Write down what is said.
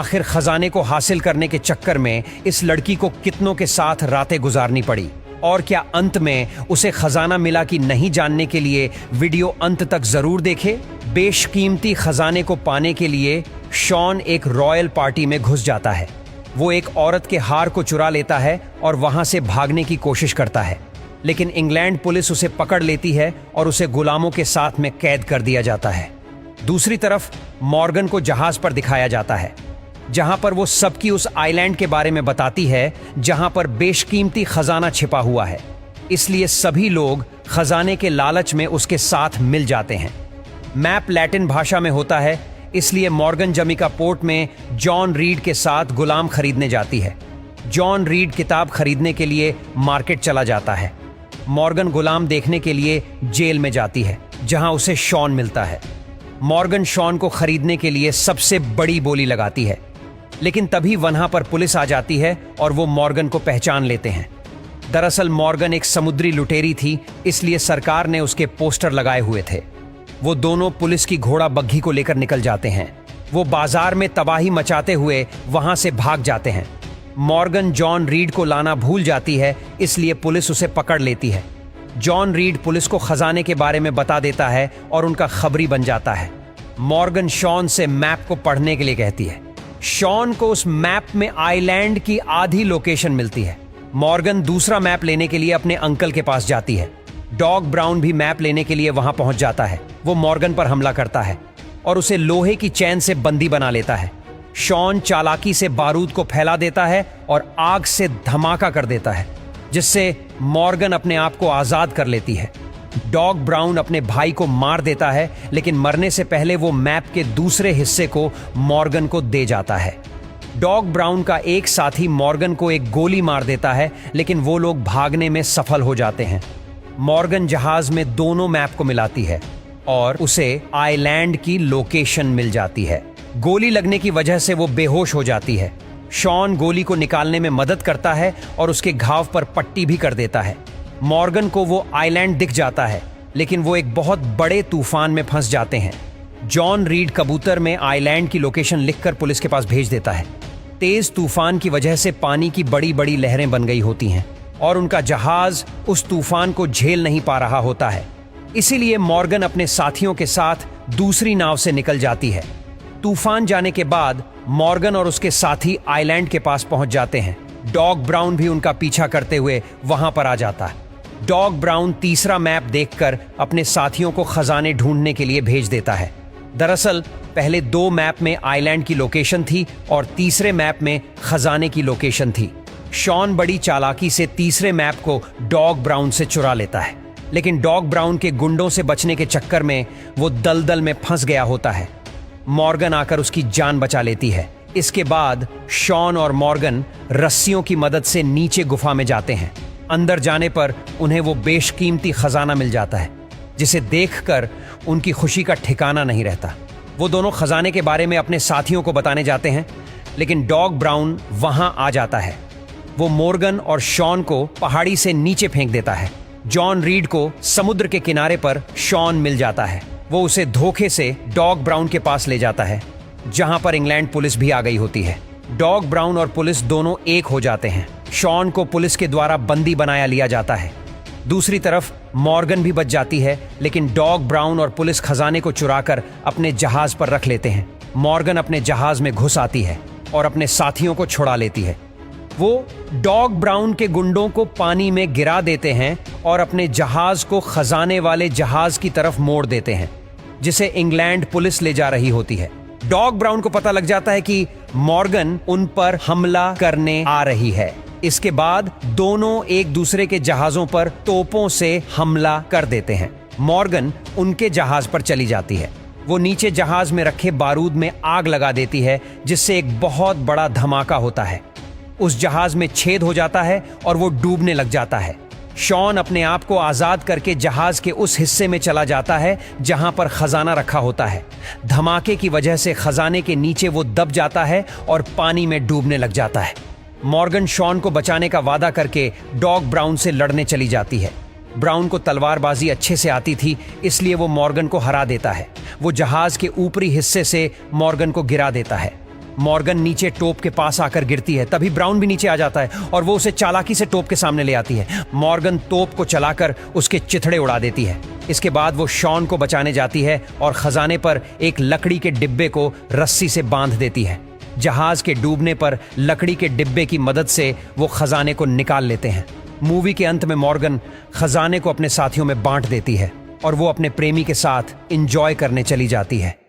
आखिर खजाने को हासिल करने के चक्कर में इस लड़की को कितनों के साथ रातें गुजारनी पड़ी और क्या अंत में उसे खजाना मिला कि नहीं, जानने के लिए वीडियो अंत तक जरूर देखें। बेशकीमती खजाने को पाने के लिए शॉन एक रॉयल पार्टी में घुस जाता है। वो एक औरत के हार को चुरा लेता है और वहां से भागने की कोशिश करता है, लेकिन इंग्लैंड पुलिस उसे पकड़ लेती है और उसे गुलामों के साथ में कैद कर दिया जाता है। दूसरी तरफ मॉर्गन को जहाज पर दिखाया जाता है, जहां पर वो सबकी उस आइलैंड के बारे में बताती है जहां पर बेशकीमती खजाना छिपा हुआ है। इसलिए सभी लोग खजाने के लालच में उसके साथ मिल जाते हैं। मैप लैटिन भाषा में होता है, इसलिए मॉर्गन जमीका पोर्ट में जॉन रीड के साथ गुलाम खरीदने जाती है। जॉन रीड किताब खरीदने के लिए मार्केट चला जाता है। मॉर्गन गुलाम देखने के लिए जेल में जाती है, जहां उसे शॉन मिलता है। मॉर्गन शॉन को खरीदने के लिए सबसे बड़ी बोली लगाती है, लेकिन तभी वहां पर पुलिस आ जाती है और वो मॉर्गन को पहचान लेते हैं। दरअसल मॉर्गन एक समुद्री लुटेरी थी, इसलिए सरकार ने उसके पोस्टर लगाए हुए थे। वो दोनों पुलिस की घोड़ा बग्घी को लेकर निकल जाते हैं। वो बाजार में तबाही मचाते हुए वहां से भाग जाते हैं। मॉर्गन जॉन रीड को लाना भूल जाती है, इसलिए पुलिस उसे पकड़ लेती है। जॉन रीड पुलिस को खजाने के बारे में बता देता है और उनका खबरी बन जाता है। मॉर्गन शॉन से मैप को पढ़ने के लिए कहती है। शॉन को उस मैप में आइलैंड की आधी लोकेशन मिलती है। मॉर्गन दूसरा मैप लेने के लिए अपने अंकल के पास जाती है। डॉग ब्राउन भी मैप लेने के लिए वहां पहुंच जाता है। वो मॉर्गन पर हमला करता है और उसे लोहे की चैन से बंदी बना लेता है। शॉन चालाकी से बारूद को फैला देता है और आग से धमाका कर देता है, जिससे मॉर्गन अपने आप को आजाद कर लेती है। डॉग ब्राउन अपने भाई को मार देता है, लेकिन मरने से पहले वो मैप के दूसरे हिस्से को मॉर्गन को दे जाता है। डॉग ब्राउन का एक साथी मॉर्गन को एक गोली मार देता है, लेकिन वो लोग भागने में सफल हो जाते हैं। मॉर्गन जहाज में दोनों मैप को मिलाती है और उसे आइलैंड की लोकेशन मिल जाती है। गोली लगने की वजह से वो बेहोश हो जाती है। शॉन गोली को निकालने में मदद करता है और उसके घाव पर पट्टी भी कर देता है। मॉर्गन को वो आइलैंड दिख जाता है, लेकिन वो एक बहुत बड़े तूफान में फंस जाते हैं। जॉन रीड कबूतर में आइलैंड की लोकेशन लिखकर पुलिस के पास भेज देता है। तेज तूफान की वजह से पानी की बड़ी बड़ी लहरें बन गई होती हैं और उनका जहाज उस तूफान को झेल नहीं पा रहा होता है। इसीलिए मॉर्गन अपने साथियों के साथ दूसरी नाव से निकल जाती है। तूफान जाने के बाद मॉर्गन और उसके साथी आइलैंड के पास पहुंच जाते हैं। डॉग ब्राउन भी उनका पीछा करते हुए वहां पर आ जाता है। डॉग ब्राउन तीसरा मैप देखकर अपने साथियों को खजाने ढूंढने के लिए भेज देता है। दरअसल पहले दो मैप में आइलैंड की लोकेशन थी और तीसरे मैप में खजाने की लोकेशन थी। शॉन बड़ी चालाकी से तीसरे मैप को डॉग ब्राउन से चुरा लेता है, लेकिन डॉग ब्राउन के गुंडों से बचने के चक्कर में वो दलदल में फंस गया होता है। मॉर्गन आकर उसकी जान बचा लेती है। इसके बाद शॉन और मॉर्गन रस्सियों की मदद से नीचे गुफा में जाते हैं। अंदर जाने पर उन्हें वो बेशकीमती खजाना मिल जाता है, जिसे देखकर उनकी खुशी का ठिकाना नहीं रहता। वो दोनों खजाने के बारे में अपने साथियों को बताने जाते हैं, लेकिन डॉग ब्राउन वहां आ जाता है। वो मॉर्गन और शॉन को पहाड़ी से नीचे फेंक देता है। जॉन रीड को समुद्र के किनारे पर शॉन मिल जाता है। वो उसे धोखे से डॉग ब्राउन के पास ले जाता है, जहां पर इंग्लैंड पुलिस भी आ गई होती है। डॉग ब्राउन और पुलिस दोनों एक हो जाते हैं। शॉन को पुलिस के द्वारा बंदी बनाया लिया जाता है। दूसरी तरफ मॉर्गन भी बच जाती है, लेकिन डॉग ब्राउन और पुलिस खजाने को चुराकर अपने जहाज पर रख लेते हैं। मॉर्गन अपने जहाज में घुस आती है और अपने साथियों को छुड़ा लेती है। वो डॉग ब्राउन के गुंडों को पानी में गिरा देते हैं और अपने जहाज को खजाने वाले जहाज की तरफ मोड़ देते हैं, जिसे इंग्लैंड पुलिस ले जा रही होती है। डॉग ब्राउन को पता लग जाता है कि मॉर्गन उन पर हमला करने आ रही है। इसके बाद दोनों एक दूसरे के जहाजों पर तोपों से हमला कर देते हैं। मॉर्गन उनके जहाज पर चली जाती है। वो नीचे जहाज में रखे बारूद में आग लगा देती है, जिससे एक बहुत बड़ा धमाका होता है। उस जहाज में छेद हो जाता है और वो डूबने लग जाता है। शॉन अपने आप को आजाद करके जहाज के उस हिस्से में चला जाता है जहां पर खजाना रखा होता है। धमाके की वजह से खजाने के नीचे वो दब जाता है और पानी में डूबने लग जाता है। मॉर्गन शॉन को बचाने का वादा करके डॉग ब्राउन से लड़ने चली जाती है। ब्राउन को तलवारबाजी अच्छे से आती थी, इसलिए वो मॉर्गन को हरा देता है। वो जहाज के ऊपरी हिस्से से मॉर्गन को गिरा देता है। मॉर्गन नीचे टोप के पास आकर गिरती है। तभी ब्राउन भी नीचे आ जाता है और वो उसे चालाकी से टोप के सामने ले आती है। मॉर्गन तोप को चलाकर उसके चिथड़े उड़ा देती है। इसके बाद वो शॉन को बचाने जाती है और खजाने पर एक लकड़ी के डिब्बे को रस्सी से बांध देती है। जहाज के डूबने पर लकड़ी के डिब्बे की मदद से वो खजाने को निकाल लेते हैं। मूवी के अंत में मॉर्गन खजाने को अपने साथियों में बांट देती है और वो अपने प्रेमी के साथ एंजॉय करने चली जाती है।